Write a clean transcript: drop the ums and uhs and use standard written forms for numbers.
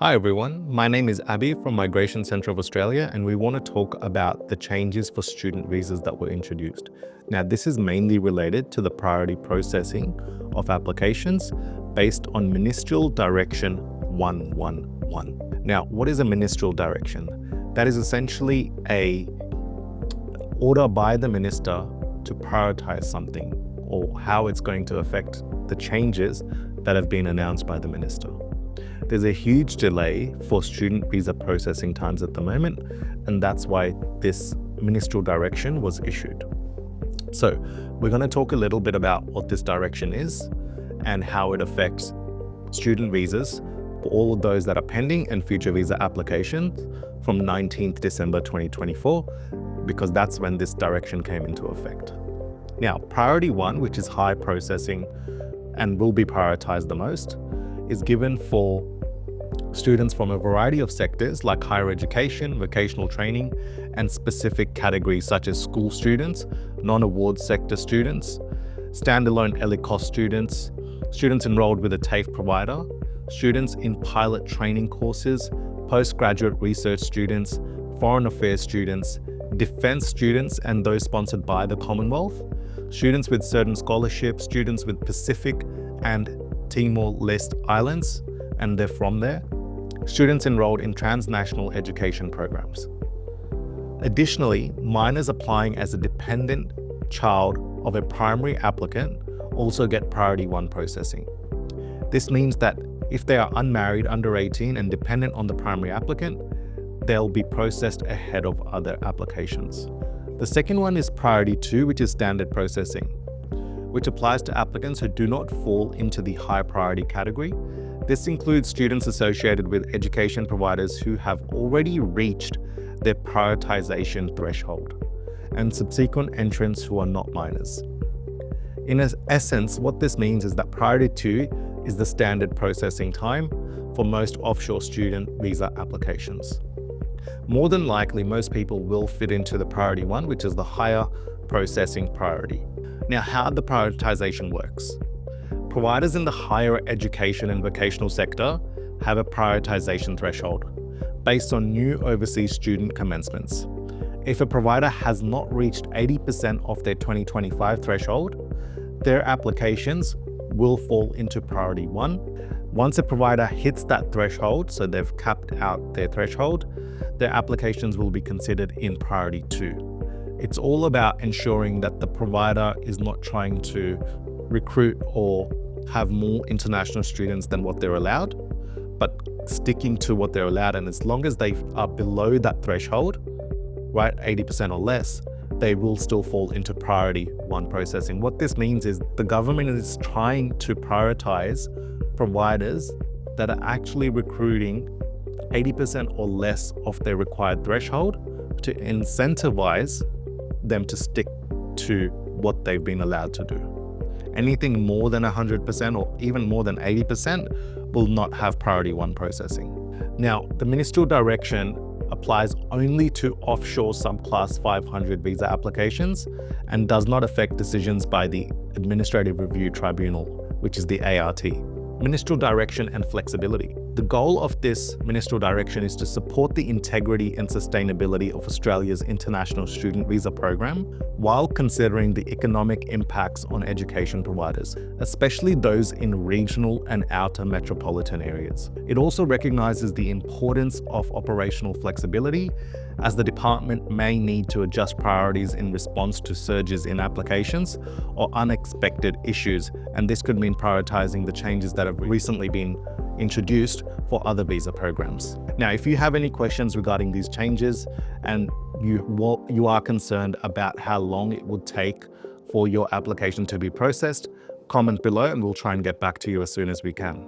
Hi everyone, my name is Abby from Migration Centre of Australia, and we want to talk about the changes for student visas that were introduced. Now, this is mainly related to the priority processing of applications based on Ministerial Direction 111. Now, what is a Ministerial Direction? That is essentially a order by the minister to prioritize something or how it's going to affect the changes that have been announced by the minister. There's a huge delay for student visa processing times at the moment, and that's why this ministerial direction was issued. So we're going to talk a little bit about what this direction is and how it affects student visas for all of those that are pending and future visa applications from 19th December 2024, because that's when this direction came into effect. Now, priority one, which is high processing and will be prioritized the most, is given for students from a variety of sectors like higher education, vocational training, and specific categories such as school students, non-award sector students, standalone ELICOS students, students enrolled with a TAFE provider, students in pilot training courses, postgraduate research students, foreign affairs students, defence students and those sponsored by the Commonwealth, students with certain scholarships, students with Pacific and Timor-Leste Islands, and they're from there, students enrolled in transnational education programs. Additionally, minors applying as a dependent child of a primary applicant also get priority one processing. This means that if they are unmarried, under 18 and dependent on the primary applicant, they'll be processed ahead of other applications. The second one is priority two, which is standard processing, which applies to applicants who do not fall into the high priority category. This includes students associated with education providers who have already reached their prioritization threshold and subsequent entrants who are not minors. In essence, what this means is that priority two is the standard processing time for most offshore student visa applications. More than likely, most people will fit into the priority one, which is the higher processing priority. Now, how the prioritization works. Providers in the higher education and vocational sector have a prioritization threshold based on new overseas student commencements. If a provider has not reached 80% of their 2025 threshold, their applications will fall into priority one. Once a provider hits that threshold, so they've capped out their threshold, their applications will be considered in priority two. It's all about ensuring that the provider is not trying to recruit or have more international students than what they're allowed, but sticking to what they're allowed. And as long as they are below that threshold, right, 80% or less, they will still fall into priority one processing. What this means is the government is trying to prioritize providers that are actually recruiting 80% or less of their required threshold to incentivize them to stick to what they've been allowed to do. Anything more than 100% or even more than 80% will not have priority one processing. Now, the ministerial direction applies only to offshore subclass 500 visa applications and does not affect decisions by the Administrative Review Tribunal, which is the ART. Ministerial direction and flexibility. The goal of this ministerial direction is to support the integrity and sustainability of Australia's international student visa program while considering the economic impacts on education providers, especially those in regional and outer metropolitan areas. It also recognises the importance of operational flexibility, as the department may need to adjust priorities in response to surges in applications or unexpected issues, and this could mean prioritising the changes that have recently been introduced for other visa programs. Now, if you have any questions regarding these changes and you are concerned about how long it would take for your application to be processed, comment below and we'll try and get back to you as soon as we can.